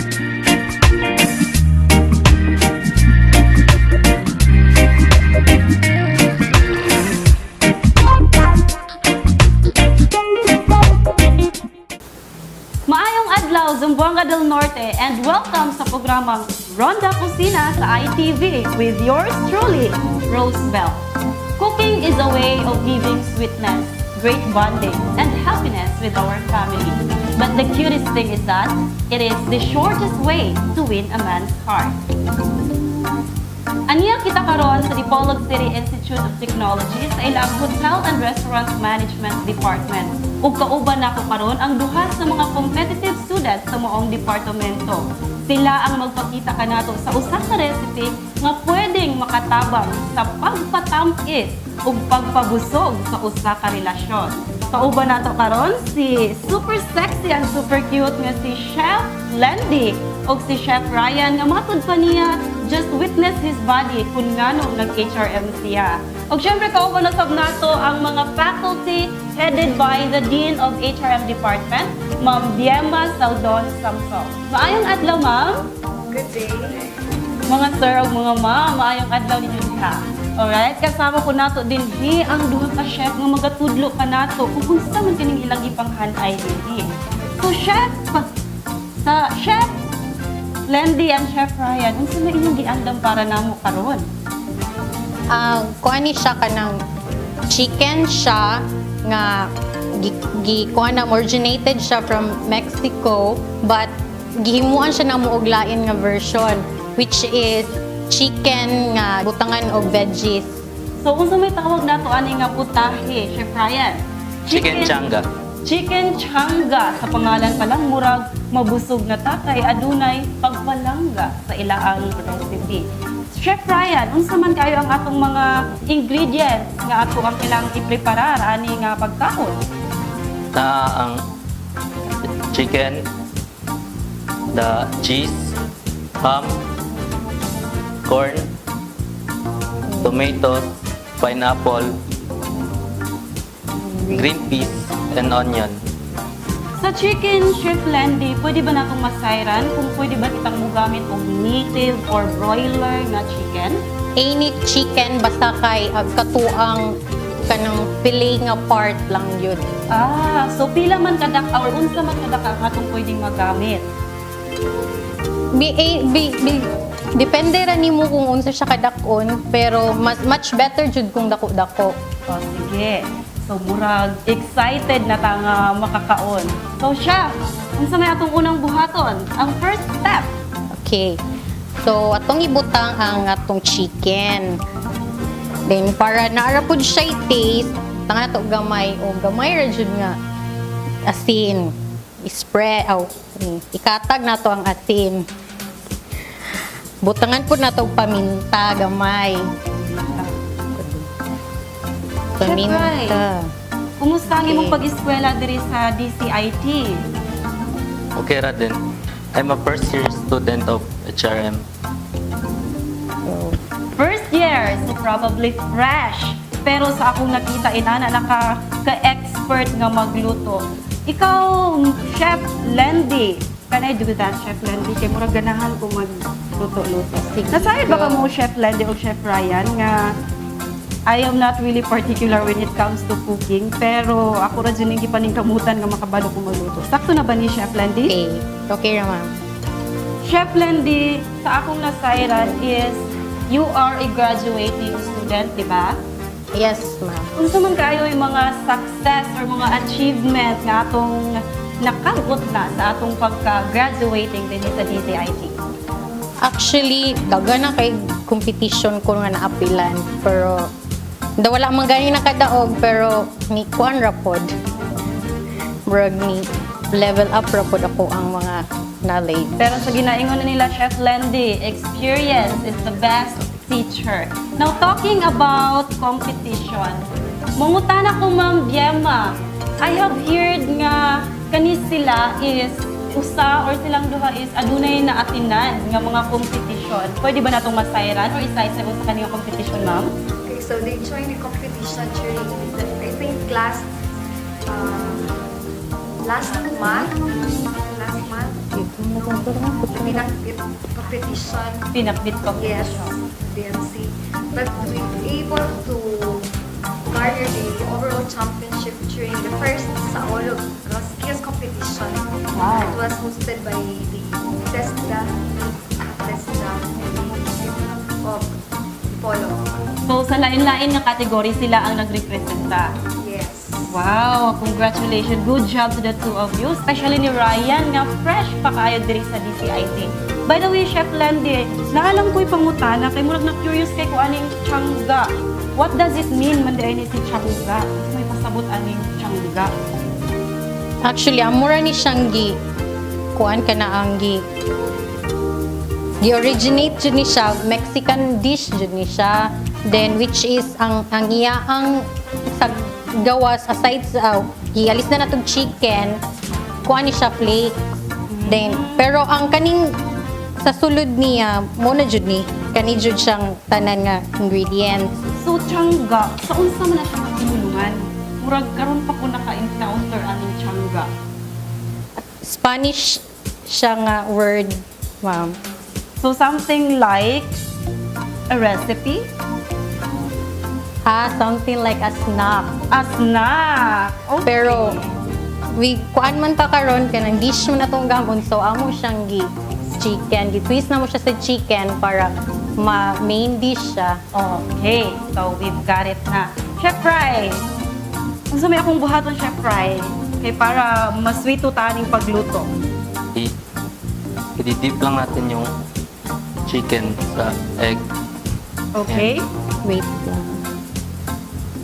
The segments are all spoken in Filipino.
Maayong adlaw, Zamboanga del Norte, and welcome sa programang Ronda Kusina sa ITV with yours truly, Rose Bell. Cooking is a way of giving sweetness, great bonding, and happiness with our family. But the cutest thing is that it is the shortest way to win a man's heart. Aniya kita karon sa Dipolog City Institute of Technology sa ilang Hotel and Restaurant Management Department. Ug kauban nako karon ang duha sa mga competitive students sa moong departamento. Sila ang magpakita kanato sa usa ka recipe nga pwedeng makatabang sa pagpatamis ug pagpabusog sa usa ka relasyon. Kauban nato karon si super sexy and super cute nga si Chef Lendy ug si Chef Ryan nga matud pa niya just witness his body kung ngano nag-HRM siya. Og syempre kauban na sab nato ang mga faculty headed by the Dean of HRM Department, Ma'am Biemma Saldon Samson. Maayong adlaw, Ma'am. Good day. Mga sir ug mga ma'am, maayong adlaw ninyo diha. Alright, kasama ko nato din ang duha ka chef nga magatudlo pa nato kung unsa man kining ilang ipanghanay dinhi. So chef Lendy and Chef Ryan, unsa na inyong giandam para namo karon? Kuha ni siya kanang chicken siya nga kuha na originated siya from Mexico but gihimuan siya na muog lain nga version which is chicken nga butangan og veggies. So unsa may tawag nato ani nga putahe, Chef Ryan? Chicken changa. Chicken changa sa pangalan pa lang murag mabusog na tatay adunay pagpalangga sa ilaang recipe. Chef Ryan, unsa man kayo ang atong mga ingredients nga ato ang kailangang i-preparar ani nga pagkaon? Ang chicken, the cheese, ham, corn, tomatoes, pineapple, green peas, and onion. Sa chicken, Chef Lendy, pwede ba natong masayran kung pwede ba kitang mugamit og native or broiler nga chicken? Any chicken basta kay katuang kanang fillet nga part lang yun. So pila man kadak or unsa man kadak ang atong pwedeng magamit? Depende ra nimo kung unsa siya kadakon pero much better jud kung dako-dako. Sige. So murag excited na ta nga makakaon. So chef, unsa may atong unang buhaton? Ang first step. Okay. So atong ibutang ang atong chicken. Then para naara pud siya taste, tanga to gamay o gamay ra jud nga asin. Ikatag na to ang asin. Butangan po na to paminta gamay. Paminta. Kumusta ang imong pag-eskwela diri sa DCIT? Okay ra din. I'm a first year student of HRM. First year, so probably fresh. Pero sa akong nakita, inana ka-expert nga magluto. Ikaw, Chef Lendy, can I do that, Chef Lendy? Kaya murag ganahan ko magluto-luto. Nasayad ba ka mo, Chef Lendy o Chef Ryan, nga I am not really particular when it comes to cooking, pero ako rin dyan yung gipaningkamutan nga makabalo ko magluto. Sakto na ba ni Chef Lendy? Okay. Okay naman. Chef Lendy, sa akong nasayran is you are a graduating student, di ba? Yes, ma'am. Kung man kayo yung mga success or mga achievement nga atong nakabot na sa atong pagka-graduating din sa DCIT? Actually, daga na kay competition ko nga naapilan. Pero, wala man gani nakadaog, pero ni kuan rapod. Brag ni level up rapod ako ang mga knowledge. Pero sa ginaingon na nila, Chef Lendy, experience is the best teacher. Now, talking about competition, mangutana ko, Ma'am Biemma, I have heard nga kanis sila is usa or silang duha is adunay na atinan nga mga competition. Pwede ba natong masayran or isa-isa sa kaniyang competition, Ma'am? Okay, so they joined the competition during, I think, last month. pinakbit competition. Pinakbit ko. Yes, DMC. But we were able to garner the overall championship during the first sa Olog skills competition. Wow. It was hosted by the TESDA of Polo. So, sa lain-lain nga category, sila ang nagrepresenta. Yes. Wow, congratulations. Good job to the two of you. Especially ni Ryan, nga fresh pa kayo diri sa DCIT. By the way, Chef Landy, naalam ko'y pangutana, kay murag na-curious kay kung aning Tiangga. What does it mean man di si Tiangga? May pasabot aning Tiangga. Actually, amura ni siyang kuan ka na ang gi-originate jud ni siya, Mexican dish jud ni siya. Then which is ang iya ang sa gawas aside sa gialis na natong chicken, kuan ni siya flakes. Then pero ang kaning sa sulod niya mo na jud ni kani jud siyang tanan nga ingredients. So, Tiangga, sa unsa man na siya matulungan? Murag karon pa ko naka-encounter aning Tiangga. Spanish siya nga word, ma'am. So, something like a recipe? Something like a snack. A snack. Okay. Pero kuan man ta karon kanang dish mo na tong gamon, so amo siyang chicken, gi-twist na mo siya sa chicken para main dish siya. Okay, so we've got it na. Chef Fry, kung may akong buhaton, Chef Fry, kay para masweeto taning pagluto. I-dip lang natin yung chicken sa egg. Okay? Wait lang.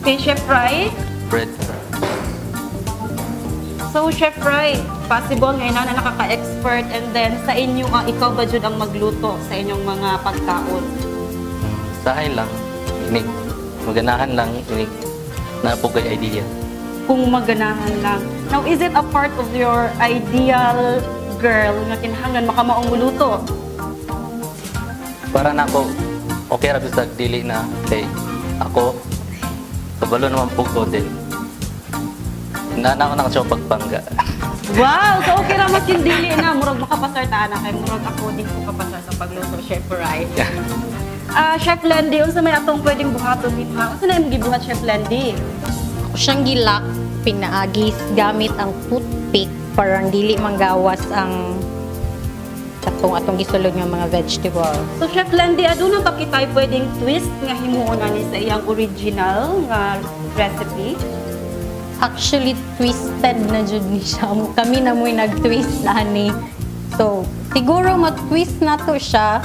Okay, Chef Fry. Bread. So, Chef Fry, possible ngayon na nakaka-expert and then sa inyo, ikaw ba jud ang magluto sa inyong mga pagkaon? Sahay lang. Inig. Maganahan lang. Inig. Napugay idea. Kung maganahan lang. Now, is it a part of your ideal girl nga kinahanglan makamaong muluto? Para na ako, okay ra sa dili na kay ako kabalo naman po ko din. Nana ko na siya pagpangga. Wow! So, okay ra makindili na. Murag makapasar ta na kay murag ako din ko kapasar sa pagluto, Chef Fry. Chef Landy, unsa may atong pwedeng buhaton dito ha? Unsa na imong gibuhat, Chef Landy? Ako siyang gilak, pinaagis gamit ang toothpick para dili manggawas ang atong gisulod nga mga vegetable. So, Chef Landy, aduna ba kitay pwedeng twist nga himuon ani sa iyang original nga recipe? Actually, twisted na jud ni siya. Kami na mo'y nag-twist ani. So, siguro mag-twist na to siya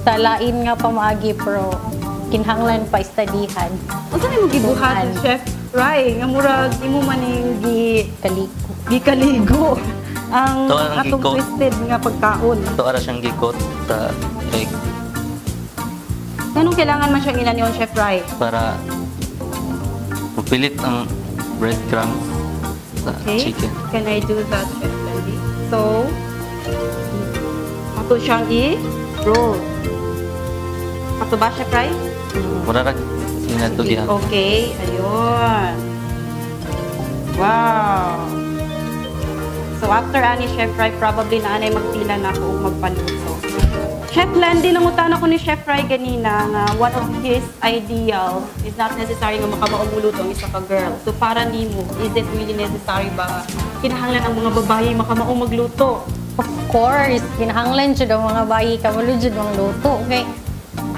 sa lain nga pamaagi pero kinahanglan pa istadihan. Unsa na imong gibuhat, Buhat. Chef Fry? Nga murag imo maning Kaliko. gikaligo ang Ito ang atong gikot. twisted nga pagkaon. Ito ara siyang gikot sa egg Anong kailangan man siyang ilan yun, Chef Fry? para mapilit ang breadcrumbs sa Okay. chicken. Can I do that, Chef Landy? So, ato siyang i-roll. Ato ba, Chef Fry? Mura ra ginatugihan. Okay, ayun. Wow. So after ani Chef Fry, probably na anay magtila na ako o magpaluto. Chef Landy, nangutan ako ni Chef Fry ganina nga one of his ideal is not necessary nga makamaong muluto ang isa ka girl. So para nimo, is it really necessary ba kinahanglan ang mga babae makamaong magluto? Of course, kinahanglan jud ang mga bayi kabalo jud ang luto. Okay?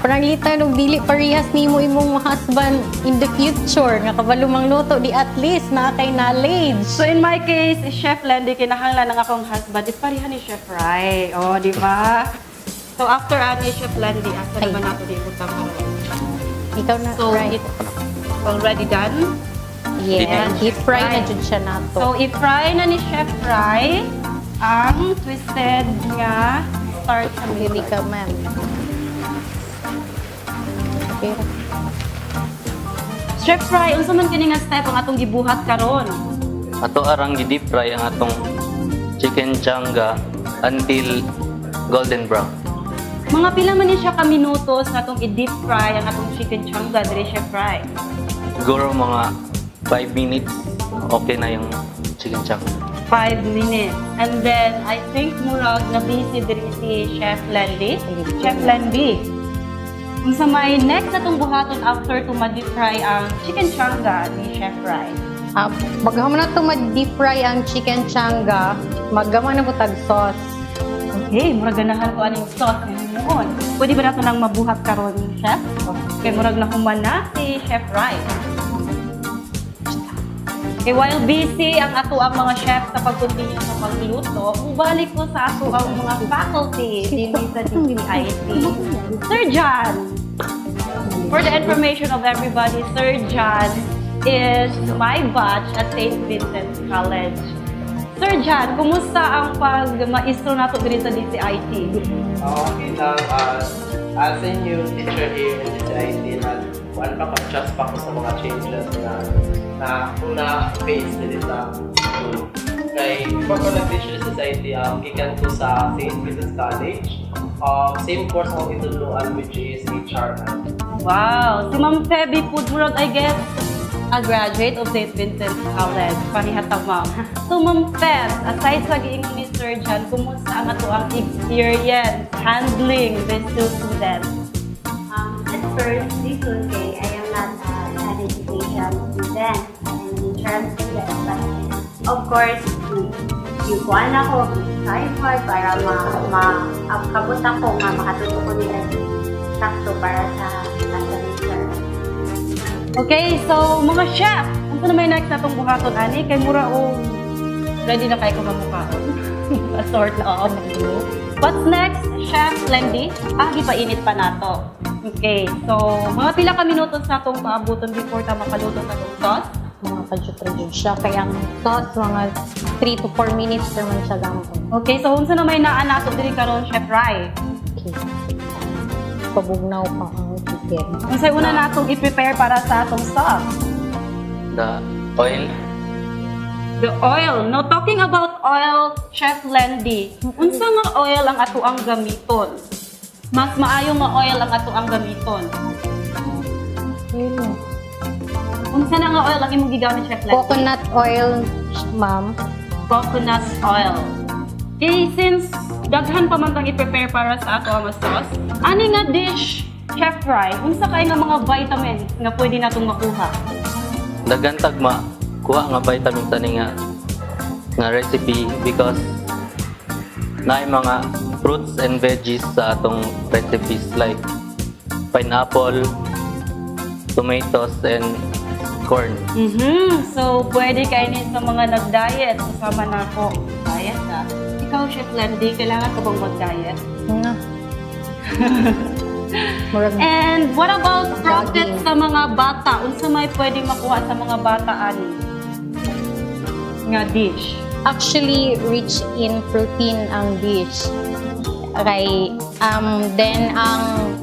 Parang lita nung dili parehas nimo imong husband in the future nga kabalo mang luto di at least na kay knowledge. So in my case, Chef Landy, kinahanglan ng akong husband is pareha ni Chef Fry. Oh, di ba? So after ani Chef Landy, asa na ba nato di utang mo? Ikaw na, So right? it's already done. Yeah, Yes, deep fry na fry. jud siya nato. So i-fry na ni Chef Fry ang twisted nga start sa Pili ka, ma'am. Okay. Chef Fry, unsa man kini nga step ang atong gibuhat karon? Ato arang gi-deep fry ang atong chicken changa until golden brown. Mga pila man ni siya ka minutos nga atong i-deep fry ang atong chicken changa diri Chef Fry? Siguro mga 5 minutes okay na yung chicken changa. 5 minutes. And then, I think murag na busy diri si Chef Landy. Chef Landy. Kung sa may next na itong buhaton after to ma-deep fry ang chicken changa ni Chef Rai. Paghaman na ito ma-deep fry ang chicken changa, maggama na po tag sauce. Okay, murag ganahan ko aning sauce ngayon noon. Pwede ba nato nang mabuhat karon, Chef? Okay, murag na humana si Chef Rai. Okay, while busy ang ato ang mga chef sa pag-continue sa pagluto, balik ko sa ato ang mga faculty din sa DCIT. Sir John, for the information of everybody, Sir John is my batch at St. Vincent's College. Sir John, kumusta ang pag-maestro nato dito sa DCIT? Okay lang. As a new teacher here in DCIT, pa-adjust pa ko sa mga changes na kung na-face din sa school. Kaya before ko nag-teach sa society, gikan ko sa St. Vincent's College. Same course akong ituluan, which is HR. Wow! Si Ma'am Feby Pudmurag, I guess, a graduate of St. Vincent's College. Panihatag, Ma'am. So, Ma'am Feb, aside sa giingong ni Sir John, kumusta ang ato ang experience handling these two students? At first, this was okay. I am not an education student and insurance student. But of course, yung kuhan ako, try hard para makabot ako, makatuto ko nila sakto para sa semester. Okay, so mga chef, ano na may next na itong buhaton, ani? Kay mura o ready na kayo kung mamukhaon? A sort of. What's next, Chef Landy? Gipainit pa nato. Okay, so mga pila ka minutos na itong paabuton before ta makaluto sa itong sauce? Mga padyut-padyut siya. Kaya ang sauce, mga 3 to 4 minutes naman siya gambon. Okay, so unsa na may naan nato diri karon, Chef Rai? Okay. Pabugnaw pa ang chicken. Unsay una natong i-prepare para sa atong sauce? The oil. The oil. No, talking about oil, Chef Landy, unsa nga oil ang ato ang gamiton? Mas maayo nga oil ang ato ang gamiton. Ayun. Unsa na nga oil ang imong gigamit, Chef Landy? Coconut oil, ma'am. Coconut oil. Okay, since daghan pa man tang i-prepare para sa ato ang sauce, ani nga dish, Chef Rai, unsa kay nga mga vitamins nga pwede natong makuha? Daghan tagma kuha nga vitamins ani nga recipe because naay mga fruits and veggies sa atong recipes like pineapple, tomatoes, and corn. So, pwede kayo sa mga nag-diet. Kasama na ako. Diet ah. Ikaw, Chef Landy, kailangan ka bang mag-diet? Nga. Murag And what about profit Jogging. sa mga bata? Unsa may pwedeng makuha sa mga bata ani? Nga dish. actually rich in protein ang dish. Okay. Then ang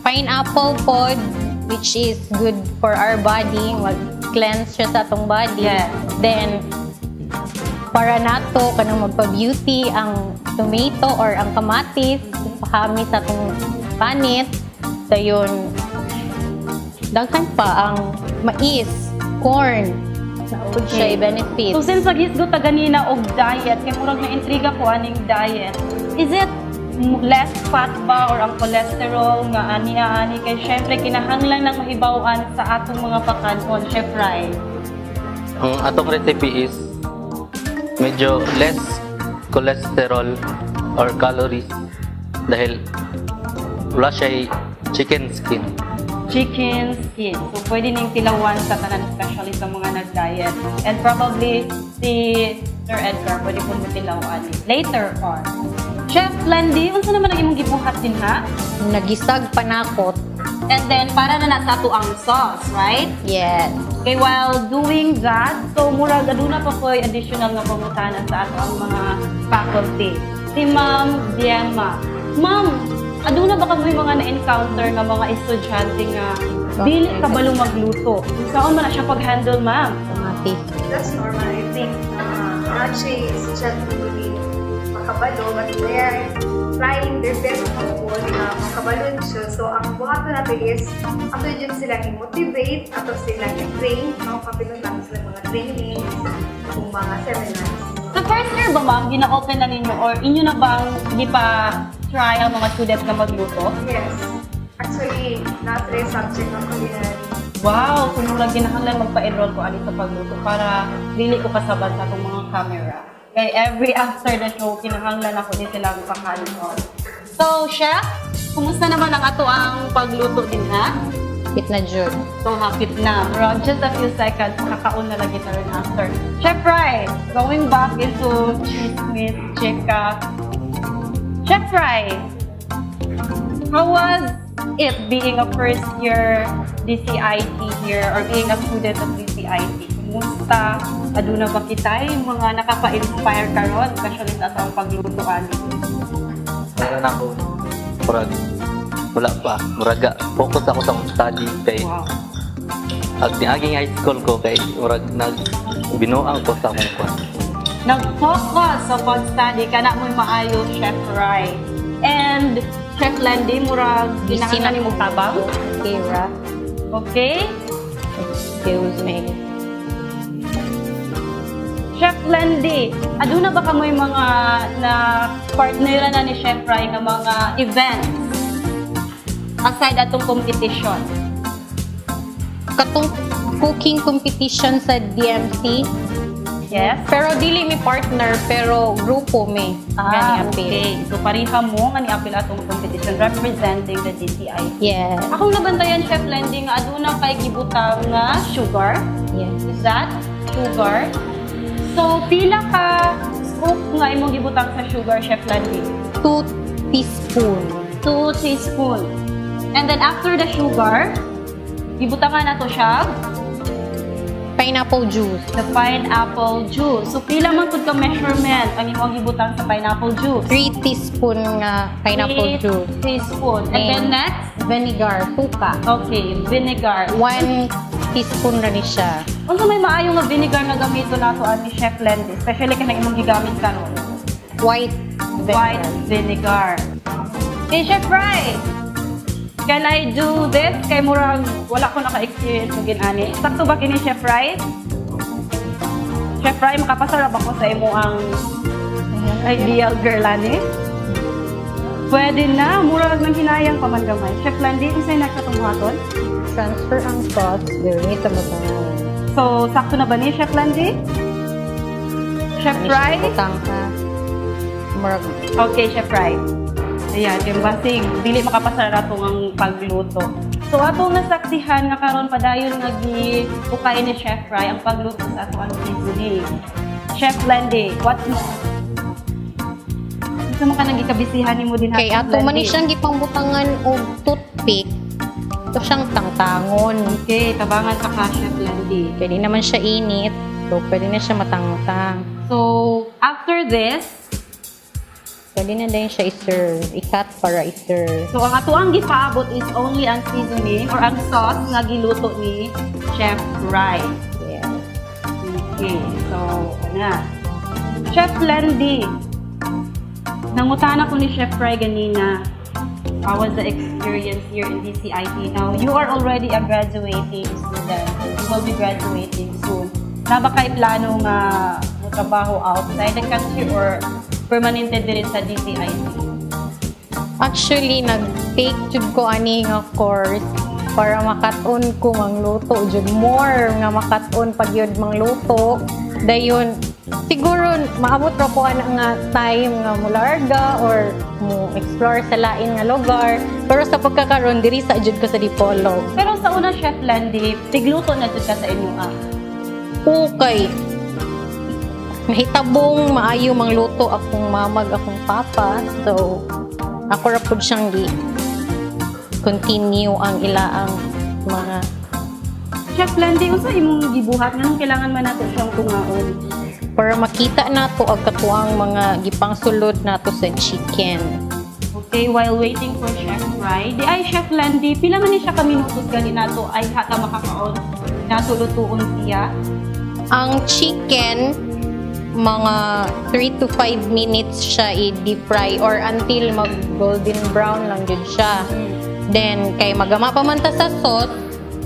pineapple pod, which is good for our body, mag-cleanse siya sa atong body. Yes. Then para nato kanang magpa-beauty ang tomato or ang kamatis, pahami sa atong panit. Dayon daghan pa ang mais, corn, naud siya benefit. So since nag-hisgot ta ganina og diet, kay murag na intriga ko aning diet. Is it less fat ba or ang cholesterol nga ani kay syempre kinahanglan lang mahibaw-an sa atong mga pakanon, Chef Rai? Ang atong recipe is medyo less cholesterol or calories dahil wala siya chicken skin. Chicken skin. So, pwede ning tilawan sa tanan, especially sa mga nag-diet. And probably, si Sir Edgar, pwede pong matilawan later on. Chef Landy, unsa naman ang imong gibuhat din, ha? Nagisag panakot. And then, para na nasa ato ang sauce, right? Yes. Okay, while doing that, so murag aduna pa po additional nga pangutanan sa ato ang mga faculty. Si Ma'am Diema. Ma'am, aduna ba kamoy mga na-encounter nga mga estudyante nga dili kabalo magluto? Saan man na siya pag-handle, ma'am? Kamatis. That's normal, I think. Actually, it's just really makabalo, but they are trying their best na makabalon siya. So, ang buhato natin is, ato yun sila i-motivate, ato sila i-train, kapilon natin sila mga trainings, kung mga seminars. first year ba ma'am, gina-open na ninyo or inyo na bang di pa try ang mga students na magluto? Yes. Actually, nasa yung subject ng culinary. Wow, kung mula ginahanglan magpa-enroll ko ali sa pagluto para dili ko kasabot sa itong mga camera. Kay every after the show, kinahanglan ako din silang pakanon. So, chef, kumusta naman ang ato ang pagluto din ha? Hit na jud. So, hapit na. Around just a few seconds, makakaon na lang kita rin after. Chef Fry, going back into chismis, chika. Chef Fry, how was it being a first year DCIT here or being a student of DCIT? Kumusta? Aduna ba kita yung mga nakapa-inspire karon, especially sa atong paglutuan? Meron ako, murag, wala pa, muraga, focus ako sa akong study kay Wow. at niaging high school ko kay murag binuang ko sa akong kwan. Nag-focus sa pag-study ka na mo'y maayo, Chef Rai. And Chef Landy, murag ginahanglan ni mong tabang. Okay, Ra. Okay? Excuse me. Chef Landy, aduna ba kamoy mga na partner na ni Chef Rai nga mga events aside atong competition? Katong cooking competition sa DMC. Yes? Pero dili mi partner, pero grupo mi. Ah, Gani apil. okay. So pariha mo nga ni apil atong competition representing the DCI. Yes. Akong nabantayan, Chef Landy, nga aduna kay gibutang nga sugar. Yes. Is that sugar? So, pila ka scoop nga imong gibutang sa sugar, Chef Landy? 2 teaspoon. 2 teaspoon. And then after the sugar, gibutangan na to siya Pineapple juice. the pineapple juice. So, pila man pud ka measurement ang imong gibutang sa pineapple juice? 3 teaspoon nga pineapple 3 juice. teaspoon. And then next, Vinegar, suka. okay, vinegar. 1 teaspoon na ni siya. Unsa may maayo nga vinegar nga gamito nato ani Chef Landy, especially kanang imong gigamit karon? White White vinegar. Hey, Chef Fry! Can I do this? Kay murag wala ko naka-experience ng ginani. Sakto ba kini, Chef Fry? Chef Fry, makapasarap ako sa imo ang ideal girl ani? Pwede na, murag nang hinayang pa man gamay. Chef Landy, unsay nagkatunghaton? Transfer ang sauce. Dili ta mo tanong. So, sakto na ba ni Chef Landy? Chef Fry? Utang ka. Murag Okay, Chef Fry. Ayan, yung basig, dili makapasara itong ang pagluto. So, atong nasaksihan nga karon padayon nga gi-ukay ni Chef Fry ang pagluto sa ato ang seasoning. Chef Landy, what's more? Gusto mo ka nang ikabisihan ni mo din kay Chef ato man ni Landy? siyang gipangbutangan og toothpick. Ito siyang tangtangon. Okay, tabangan ka ka, Chef Landy. Pwede naman siya init. So, pwede na siya matangtang. So, after this, Pwede na din siya i-serve. I-cut para i-serve. so ang ato ang gipaabot is only ang seasoning or ang sauce nga giluto ni Chef Fry. Yes. Okay, so, ano. Chef Landy, nangutana ko ni Chef Fry ganina, how was the experience here in DCIT? Now, you are already a graduating student. You will be graduating soon. Na ba kay plano nga trabaho outside the country or permanente din sa DCIT? Actually, nag-take jud ko ani nga course para makaton ko mangluto jud more nga makaton pag yun mangluto. Dayon siguro maabot ra ko ana nga time nga mularga or mo explore sa lain nga lugar. Pero sa pagkakaroon diri sa jud ko sa Dipolog. Pero sa una, Chef Landy, tigluto na jud ka sa inyo Okay. Nahitabong maayo mangluto akong mamag akong papa. So ako ra pud siyang continue ang ilaang mga Chef Landy, unsa imong gibuhat nganong kailangan man nato siyang tungaon? para makita nato ang katuang mga gipangsulod nato sa chicken. Okay, while waiting for Chef Fry, di ay Chef Landy, pila man ni siya kaminutos gali nato ay hata makakaon nato lutuon siya. Ang chicken mga 3 to 5 minutes siya i-deep fry or until mag golden brown lang jud siya. Then kay magama pa man ta sa sauce,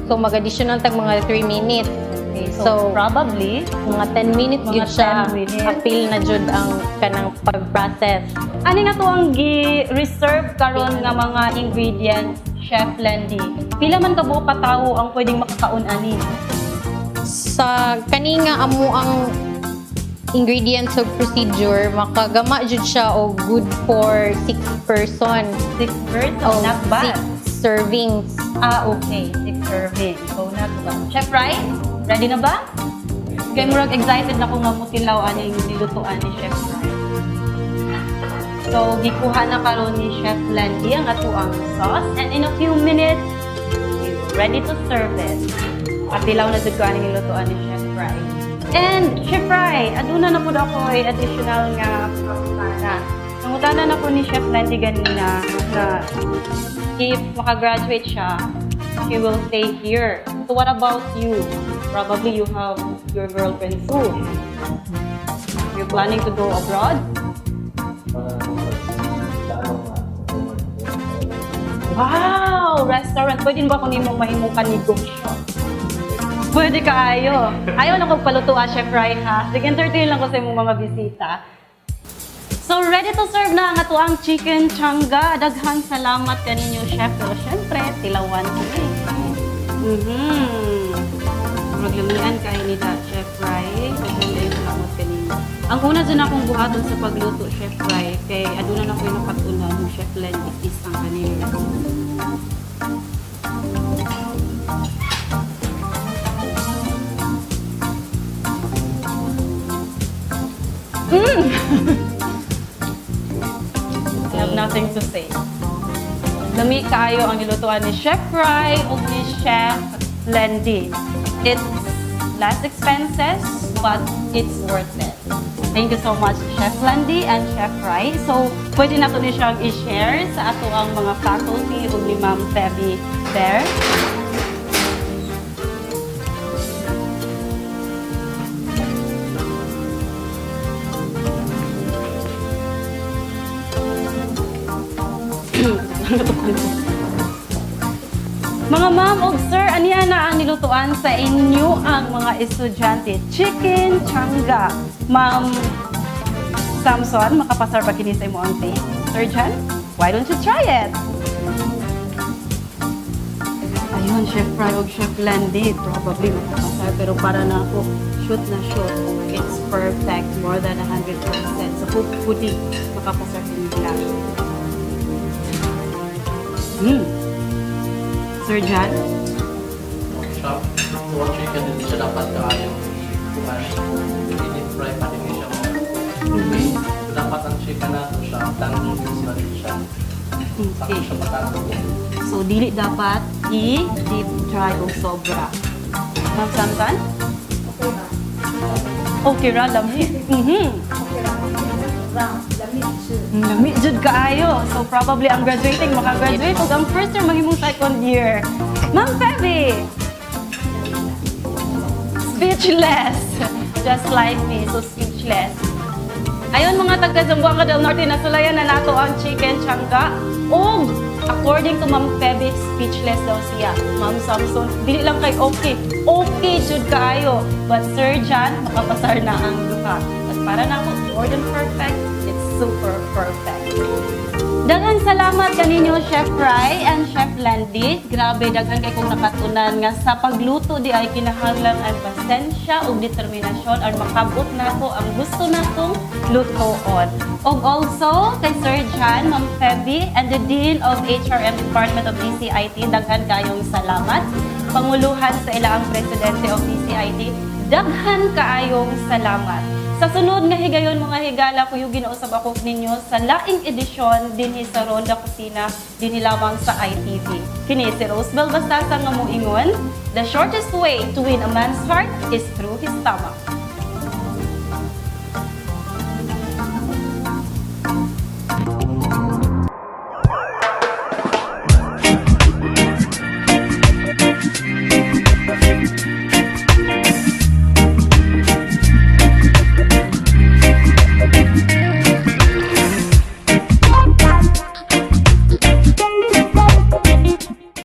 so mag-additional tag mga 3 minutes. Okay, so, So, probably, mga 10 minutes Mga gyud siya. 10 minutes. Apil na jud ang kanang pag-process. ani nga to ang gi-reserve karon nga mga ingredients, Chef Landy? Pila man ka buo ka-tawo ang pwedeng makakaon ani? Sa kani nga amo ang ingredients of procedure, makagama jud siya og good for 6 person. 6 person, Oh, not bad. 6 servings. Ah, okay. 6 serving. So, not bad. Chef Rai, ready na ba? Kaya murag excited na ko nga mutilaw ani yung nilutuan ni Chef Rai. So, gikuha na karon ni Chef Landy ang ato ang sauce. And in a few minutes, we're ready to serve it. Patilaw na dito ang nilutuan ni Chef Rai. And Chef Rai, aduna na po ako ay additional nga pangutana. Nangutana na po ni Chef Landy ganina na if makagraduate siya, she will stay here. So what about you? Probably you have your girlfriend soon. You're planning to go abroad? Wow! Restaurant. Pwede ba kung imong mahimong kanegosyo? Pwede kaayo. Ayaw na kong palutuan, Chef Rai, ha? Sige, entertain lang ko sa imong mga bisita. So, ready to serve na ang atuang chicken changa. Daghang salamat kaninyo, Chef. Pero syempre, tilawan ko Maglamian kayo ni Chef Rai. Maglamian salamat kaninyo. Ang una dyan akong buhaton sa pagluto, Chef Rai, kay aduna na ko yung napatunan yung Chef Landy is ang kanila. I have nothing to say. Lami kayo ang nilutuan ni Chef Rai o ni Chef Landy. It's less expenses, but it's worth it. Thank you so much, Chef Landy and Chef Rai. So, pwede na ito ni siyang i-share sa ato ang mga faculty o ni Ma'am Feby there. Mga ma'am o sir, aniya na ang nilutuan sa inyo ang mga estudyante. Chicken changa. Ma'am Samson, makapasar ba kini sa imo ang taste? Sir Jan, why don't you try it? Ayun, Chef Fry o Chef Landy, probably makapasar. Pero para na ako, shoot na shoot. It's perfect, more than 100%. So hopefully, makapasar kini nila. Sir Jan? Siya, so chicken hindi siya dapat kaayang i-fry pa rin siya mo. So dapat ang chicken nato siya, tanong na rin siya. Saka Okay. siya matalo. So, dili dapat i-deep dry o sobra. Ma'am Samson? Okay ba? Okay ra, lami. Okay lang. Lamig siya. Lami, jud kaayo. So, probably ang graduating, makagraduate o ang first year, mahimong second year. Ma'am Feby! Speechless! Just like me, so speechless. Ayun mga taga-Zamboanga del Norte, nasulayan na nato ang chicken changa. O, according to Ma'am Feby, speechless daw siya. Ma'am Samson, dili lang kay okay. Okay, jud kaayo. But Sir Jan, makapasar na ang duha. At para na ako, more than perfect, it's super perfect. Daghang salamat kaninyo, Chef Fry and Chef Landy. Grabe, daghan kay kong nakatunan nga sa pagluto di ay kinahanglan ang pasensya ug determinasyon aron makabot nato ang gusto natong lutoon. Og also kay Sir Jan, Ma'am Feby, and the Dean of HRM Department of DCIT, daghan kayong salamat. Panguluhan sa ilaang Presidente of DCIT, daghan kaayong salamat. Sa sunod nga higayon mga higala, kuyo ginausab ako ninyo sa laing edisyon dinhi sa Ronda Kusina dinhi lamang sa ITV. Kini si Rosebel Bastasa nga moingon, the shortest way to win a man's heart is through his stomach.